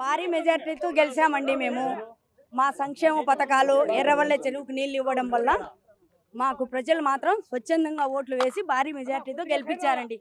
భారీ మెజార్టీతో గెలిచామండి మేము. మా సంక్షేమ పథకాలు ఎర్రవల్లె చెరువుకు నీళ్లు ఇవ్వడం వల్ల మాకు ప్రజలు మాత్రం స్వచ్ఛందంగా ఓట్లు వేసి భారీ మెజార్టీతో గెలిపించారండి.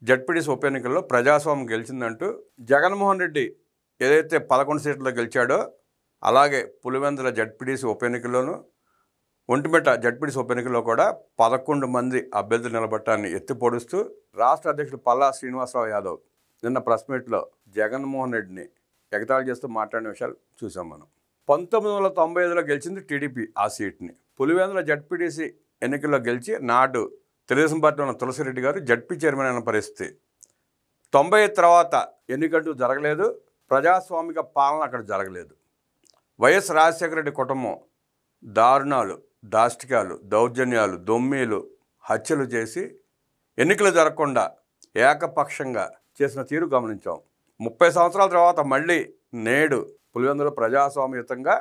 జడ్పీటీసీ ఉప ఎన్నికల్లో ప్రజాస్వామ్యం గెలిచిందంటూ జగన్మోహన్ రెడ్డి ఏదైతే 11 సీట్లలో గెలిచాడో అలాగే పులివెందుల జడ్పీటీసీ ఉప ఎన్నికల్లోనూ ఒంటిమిట్ట జడ్పీటీసీ ఉప ఎన్నికల్లో కూడా 11 మంది అభ్యర్థులు నిలబట్టాన్ని ఎత్తిపొడుస్తూ రాష్ట్ర అధ్యక్షుడు పల్లా శ్రీనివాసరావు యాదవ్ నిన్న ప్రెస్ మీట్లో జగన్మోహన్ రెడ్డిని ఎగతాళి చేస్తూ మాట్లాడిన విషయాలు చూసాం మనం. 1995లో గెలిచింది టీడీపీ ఆ సీట్ని. పులివెందుల జడ్పీటీసీ ఎన్నికల్లో గెలిచి నాడు తెలుగుదేశం పార్టీ ఉన్న తులసిరెడ్డి గారు జడ్పీ చైర్మన్ అయిన పరిస్థితి. 90 తర్వాత ఎన్నికంటూ జరగలేదు, ప్రజాస్వామిక పాలన అక్కడ జరగలేదు. వైఎస్ రాజశేఖర రెడ్డి కుటుంబం దారుణాలు, దాష్టికాలు, దౌర్జన్యాలు, దొమ్మీలు, హత్యలు చేసి ఎన్నికలు జరగకుండా ఏకపక్షంగా చేసిన తీరు గమనించాం. 30 సంవత్సరాల తర్వాత మళ్ళీ నేడు పులివెందులో ప్రజాస్వామ్యయుతంగా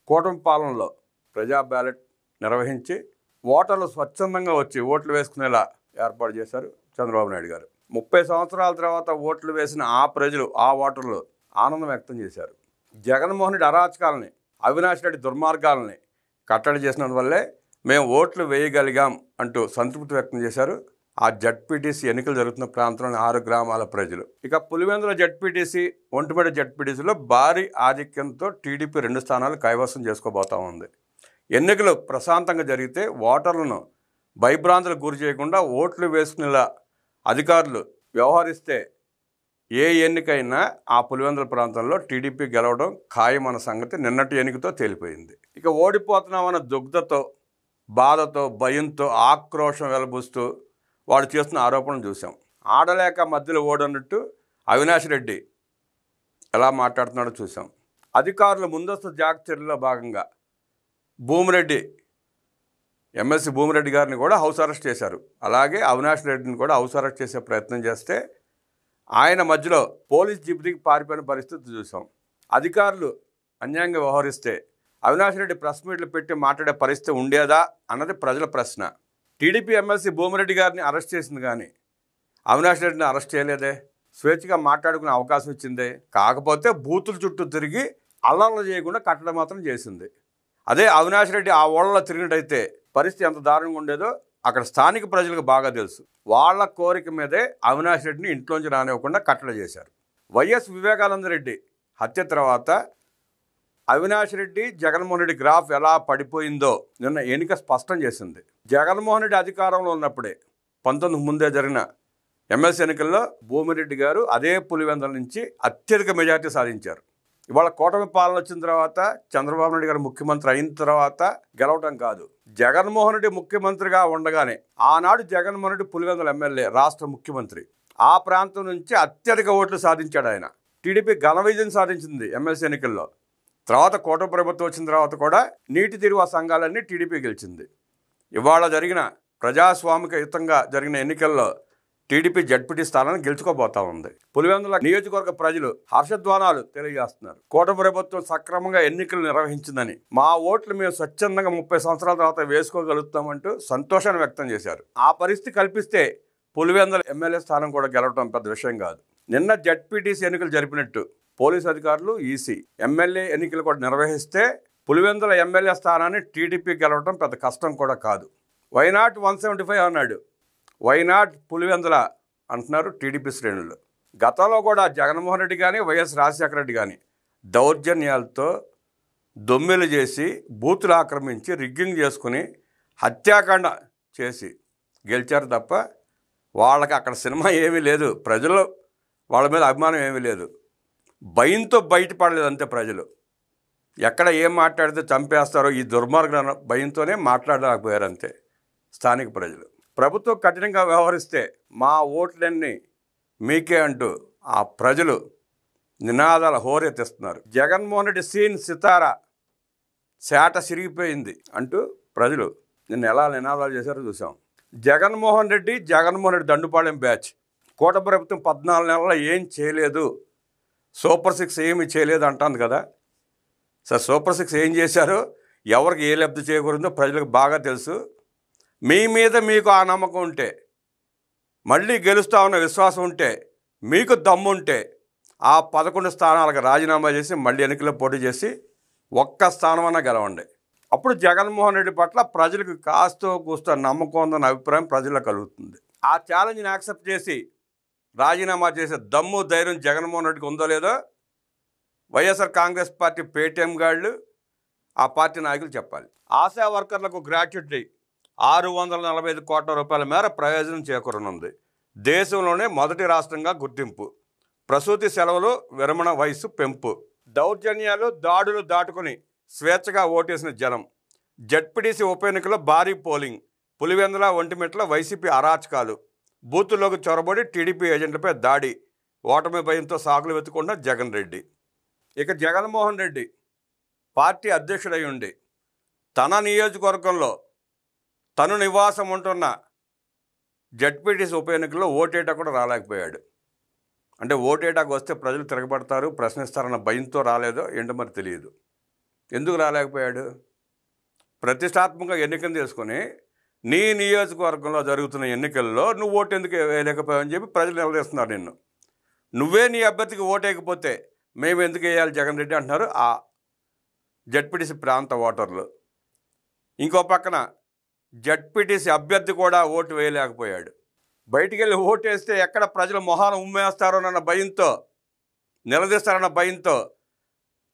కూటమి పాలనలో ప్రజా బ్యాలెట్ నిర్వహించి ఓటర్లు స్వచ్ఛందంగా వచ్చి ఓట్లు వేసుకునేలా ఏర్పాటు చేశారు చంద్రబాబు నాయుడు గారు. 30 సంవత్సరాల తర్వాత ఓట్లు వేసిన ఆ ప్రజలు, ఆ ఓటర్లు ఆనందం వ్యక్తం చేశారు. జగన్మోహన్ రెడ్డి అరాచకాలని, అవినాష్ రెడ్డి దుర్మార్గాలని కట్టడి చేసినందువల్లే మేము ఓట్లు వేయగలిగాం అంటూ సంతృప్తి వ్యక్తం చేశారు ఆ జడ్పీటీసీ ఎన్నికలు జరుగుతున్న ప్రాంతంలోని 6 గ్రామాల ప్రజలు. ఇక పులివెందుల జడ్పీటీసీ, ఒంటిమిట్ట జడ్పీటీసీలో భారీ ఆధిక్యంతో టీడీపీ 2 స్థానాలు కైవసం చేసుకోబోతా ఉంది. ఎన్నికలు ప్రశాంతంగా జరిగితే ఓటర్లను భయభ్రాంతులకు గురి చేయకుండా ఓట్లు వేసుకునేలా అధికారులు వ్యవహరిస్తే ఏ ఎన్నికైనా ఆ పులివెందుల ప్రాంతంలో టీడీపీ గెలవడం ఖాయమన్న సంగతి నిన్నటి ఎన్నికతో తేలిపోయింది. ఇక ఓడిపోతున్నామన్న దుగ్ధతో, బాధతో, భయంతో ఆక్రోశం వెలబుస్తూ వాడు చేస్తున్న ఆరోపణలు చూసాం. ఆడలేక మధ్యలో ఓడన్నట్టు అవినాష్ రెడ్డి ఎలా మాట్లాడుతున్నాడో చూసాం. అధికారులు ముందస్తు జాగ్రత్త చర్యల్లో భాగంగా భూమిరెడ్డి, ఎమ్మెల్సీ భూమిరెడ్డి గారిని కూడా హౌస్ అరెస్ట్ చేశారు. అలాగే అవినాష్ రెడ్డిని కూడా హౌస్ అరెస్ట్ చేసే ప్రయత్నం చేస్తే ఆయన మధ్యలో పోలీస్ జీపుకి పారిపోయిన పరిస్థితి చూసాం. అధికారులు అన్యాయంగా వ్యవహరిస్తే అవినాష్ రెడ్డి ప్రెస్ మీట్లు పెట్టి మాట్లాడే పరిస్థితి ఉండేదా అన్నది ప్రజల ప్రశ్న. టీడీపీ ఎమ్మెల్సీ భూమిరెడ్డి గారిని అరెస్ట్ చేసింది కానీ అవినాష్ రెడ్డిని అరెస్ట్ చేయలేదే. స్వేచ్ఛగా మాట్లాడుకునే అవకాశం ఇచ్చిందే. కాకపోతే బూతుల చుట్టూ తిరిగి అల్లర్లు చేయకుండా కట్టడం మాత్రం చేసింది. అదే అవినాష్ రెడ్డి ఆ ఓళ్ళలో తిరిగినట్టయితే పరిస్థితి ఎంత దారుణంగా ఉండేదో అక్కడ స్థానిక ప్రజలకు బాగా తెలుసు. వాళ్ళ కోరిక మీదే అవినాష్ రెడ్డిని ఇంట్లోంచి రానివ్వకుండా కట్టడి చేశారు. వైఎస్ వివేకానంద రెడ్డి హత్య తర్వాత అవినాష్ రెడ్డి, జగన్మోహన్ రెడ్డి గ్రాఫ్ ఎలా పడిపోయిందో నిన్న ఎన్నిక స్పష్టం చేసింది. జగన్మోహన్ రెడ్డి అధికారంలో ఉన్నప్పుడే 19 ముందే జరిగిన ఎమ్మెల్సీ ఎన్నికల్లో భూమిరెడ్డి గారు అదే పులివెందుల నుంచి అత్యధిక మెజార్టీ సాధించారు. ఇవాళ కూటమి పాలన వచ్చిన తర్వాత, చంద్రబాబు నాయుడు గారు ముఖ్యమంత్రి అయిన తర్వాత గెలవటం కాదు, జగన్మోహన్ రెడ్డి ముఖ్యమంత్రిగా ఉండగానే ఆనాడు జగన్మోహన్ రెడ్డి పులివెందుల ఎమ్మెల్యే, రాష్ట్ర ముఖ్యమంత్రి, ఆ ప్రాంతం నుంచి అత్యధిక ఓట్లు సాధించాడు ఆయన. టీడీపీ ఘన విజయం సాధించింది ఎమ్మెల్సీ ఎన్నికల్లో. తర్వాత కూటమి ప్రభుత్వం వచ్చిన తర్వాత కూడా నీటి తీరువా సంఘాలన్నీ టీడీపీ గెలిచింది. ఇవాళ జరిగిన ప్రజాస్వామికయుతంగా జరిగిన ఎన్నికల్లో టీడీపీ జడ్పీటీ స్థానాన్ని గెలుచుకోబోతా ఉంది. పులివెందుల నియోజకవర్గ ప్రజలు హర్షధ్వానాలు తెలియజేస్తున్నారు. కూటమి ప్రభుత్వం సక్రమంగా ఎన్నికలు నిర్వహించిందని, మా ఓట్లు మేము స్వచ్ఛందంగా 30 సంవత్సరాల తర్వాత వేసుకోగలుగుతామంటూ సంతోషాన్ని వ్యక్తం చేశారు. ఆ పరిస్థితి కల్పిస్తే పులివెందుల ఎమ్మెల్యే స్థానం కూడా గెలవడం పెద్ద విషయం కాదు. నిన్న జడ్పీటీసీ ఎన్నికలు జరిపినట్టు పోలీస్ అధికారులు, ఈసీ. ఎమ్మెల్యే ఎన్నికలు కూడా నిర్వహిస్తే పులివెందుల ఎమ్మెల్యే స్థానాన్ని టీడీపీ గెలవడం పెద్ద కష్టం కూడా కాదు. వైనాట్ 175 అన్నాడు. వైనాట్ పులివెందుల అంటున్నారు టీడీపీ శ్రేణులు. గతంలో కూడా జగన్మోహన్ రెడ్డి కానీ వైఎస్ రాజశేఖర రెడ్డి కానీ దౌర్జన్యాలతో దొమ్మెలు చేసి బూతులు ఆక్రమించి రిగ్గింగ్ చేసుకుని హత్యాకాండ చేసి గెలిచారు తప్ప వాళ్ళకి అక్కడ సినిమా ఏమీ లేదు. ప్రజలు వాళ్ళ మీద అభిమానం ఏమీ లేదు. భయంతో బయటపడలేదు అంతే. ప్రజలు ఎక్కడ ఏం మాట్లాడితే చంపేస్తారో ఈ దుర్మార్గం భయంతోనే మాట్లాడలేకపోయారు అంతే స్థానిక ప్రజలు. ప్రభుత్వం కఠినంగా వ్యవహరిస్తే మా ఓట్లన్నీ మీకే అంటూ ఆ ప్రజలు నినాదాల హోరెత్తిస్తున్నారు. జగన్మోహన్ రెడ్డి సీన్ సితారా శాట సిరిగిపోయింది అంటూ ప్రజలు నిన్న ఎలా నినాదాలు చేశారో చూసాం. జగన్మోహన్ రెడ్డి దండుపాళెం బ్యాచ్ కూటమి ప్రభుత్వం 14 నెలల్లో ఏం చేయలేదు, సూపర్ 6 ఏమి చేయలేదు అంటుంది కదా. సార్, సూపర్ 6 ఏం చేశారో, ఎవరికి ఏ లబ్ధి చేకూరిందో ప్రజలకు బాగా తెలుసు. మీ మీద మీకు ఆ నమ్మకం ఉంటే, మళ్ళీ గెలుస్తామన్న విశ్వాసం ఉంటే, మీకు దమ్ముంటే ఆ 11 స్థానాలకు రాజీనామా చేసి మళ్ళీ ఎన్నికల్లో పోటీ చేసి ఒక్క స్థానమన్నా గెలవండి. అప్పుడు జగన్మోహన్ రెడ్డి పట్ల ప్రజలకు కాస్తో కూస్తో నమ్మకం ఉందన్న అభిప్రాయం ప్రజల్లో కలుగుతుంది. ఆ ఛాలెంజ్ని యాక్సెప్ట్ చేసి రాజీనామా చేసే దమ్ము ధైర్యం జగన్మోహన్ రెడ్డికి ఉందో లేదో వైఎస్ఆర్ కాంగ్రెస్ పార్టీ పేటీఎం గాళ్ళు, ఆ పార్టీ నాయకులు చెప్పాలి. ఆశా వర్కర్లకు గ్రాట్యుటీ 645 కోట్ల రూపాయల మేర ప్రయోజనం చేకూరనుంది. దేశంలోనే మొదటి రాష్ట్రంగా గుర్తింపు. ప్రసూతి సెలవులు, విరమణ వయసు పెంపు. దౌర్జన్యాలు, దాడులు దాటుకుని స్వేచ్ఛగా ఓటేసిన జనం. జడ్పీటీసీ ఉప ఎన్నికలో భారీ పోలింగ్. పులివెందుల, ఒంటిమిట్ల వైసీపీ అరాచకాలు. బూతుల్లోకి చొరబడి టీడీపీ ఏజెంట్లపై దాడి. ఓటమి భయంతో సాకులు వెతుకున్న జగన్ రెడ్డి. ఇక జగన్మోహన్ రెడ్డి పార్టీ అధ్యక్షుడై ఉండి తన నియోజకవర్గంలో తను నివాసం ఉంటున్న జడ్పీటీసీ ఉప ఎన్నికల్లో ఓటేటా కూడా రాలేకపోయాడు. అంటే ఓటేటాకు వస్తే ప్రజలు తిరగబడతారు, ప్రశ్నిస్తారన్న భయంతో రాలేదో ఏంటో మరి తెలియదు. ఎందుకు రాలేకపోయాడు? ప్రతిష్టాత్మకంగా ఎన్నికలు తీసుకొని నీ నియోజకవర్గంలో జరుగుతున్న ఎన్నికల్లో నువ్వు ఓటు ఎందుకు వేయలేకపోయావని చెప్పి ప్రజలు నిలదీస్తున్నారు నిన్ను. నువ్వే నీ అభ్యర్థికి ఓటేయకపోతే మేము ఎందుకు వేయాలి జగన్ రెడ్డి అంటున్నారు ఆ జడ్పీటీసీ ప్రాంత ఓటర్లు. ఇంకో పక్కన జడ్పీటీసీ అభ్యర్థి కూడా ఓటు వేయలేకపోయాడు. బయటికి వెళ్ళి ఓటు వేస్తే ఎక్కడ ప్రజలు మొహాలు ఉమ్మేస్తారోనన్న భయంతో, నిలదీస్తారన్న భయంతో,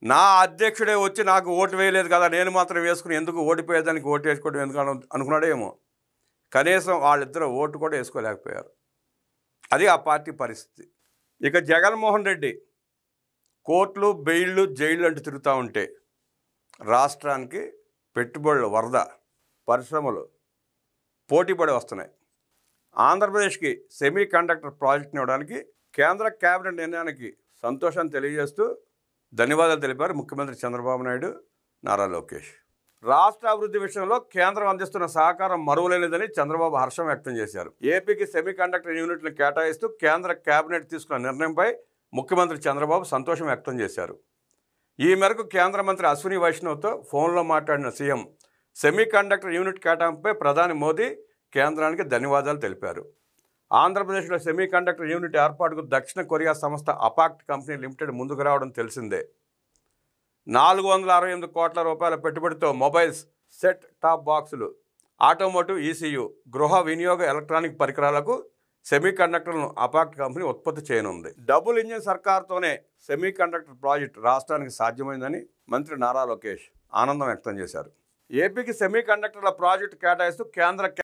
నా అధ్యక్షుడే వచ్చి నాకు ఓటు వేయలేదు కదా, నేను మాత్రం వేసుకుని ఎందుకు ఓడిపోయేదానికి ఓటు వేసుకోవడం ఎందుకు అనుకున్నాడేమో. కనీసం వాళ్ళిద్దరూ ఓటు కూడా వేసుకోలేకపోయారు. అది ఆ పార్టీ పరిస్థితి. ఇక జగన్మోహన్ రెడ్డి కోర్టులు, బెయిళ్ళు, జైళ్ళు అంటూ తిరుగుతూ ఉంటే రాష్ట్రానికి పెట్టుబడులు వరద, పరిశ్రమలు పోటీపడి వస్తున్నాయి. ఆంధ్రప్రదేశ్కి సెమీ కండక్టర్ ప్రాజెక్ట్ని ఇవ్వడానికి కేంద్ర కేబినెట్ నిర్ణయానికి సంతోషాన్ని తెలియజేస్తూ ధన్యవాదాలు తెలిపారు ముఖ్యమంత్రి చంద్రబాబు నాయుడు, నారా లోకేష్. రాష్ట్ర అభివృద్ధి విషయంలో కేంద్రం అందిస్తున్న సహకారం మరువలేనిదని చంద్రబాబు హర్షం వ్యక్తం చేశారు. ఏపీకి సెమీ కండక్టర్ యూనిట్లను కేటాయిస్తూ కేంద్ర కేబినెట్ తీసుకున్న నిర్ణయంపై ముఖ్యమంత్రి చంద్రబాబు సంతోషం వ్యక్తం చేశారు. ఈ మేరకు కేంద్ర మంత్రి అశ్విని వైష్ణవ్తో ఫోన్లో మాట్లాడిన సీఎం సెమీ కండక్టర్ యూనిట్ కేటాయింపుపై ప్రధాని మోదీ కేంద్రానికి ధన్యవాదాలు తెలిపారు. ఆంధ్రప్రదేశ్లో సెమీ కండక్టర్ యూనిట్ ఏర్పాటుకు దక్షిణ కొరియా సంస్థ అపాక్ట్ కంపెనీ లిమిటెడ్ ముందుకు రావడం తెలిసిందే. 468 కోట్ల రూపాయల పెట్టుబడితో మొబైల్స్, సెట్ టాప్ బాక్సులు, ఆటోమోటివ్, ఈసీయూ, గృహ వినియోగ ఎలక్ట్రానిక్ పరికరాలకు సెమీ కండక్టర్లను అపాక్ట్ కంపెనీ ఉత్పత్తి చేయనుంది. డబుల్ ఇంజిన్ సర్కార్తోనే సెమీ కండక్టర్ ప్రాజెక్టు రాష్ట్రానికి సాధ్యమైందని మంత్రి నారా లోకేష్ ఆనందం వ్యక్తం చేశారు. ఏపీకి సెమీ కండక్టర్ల ప్రాజెక్టు కేటాయిస్తూ కేంద్ర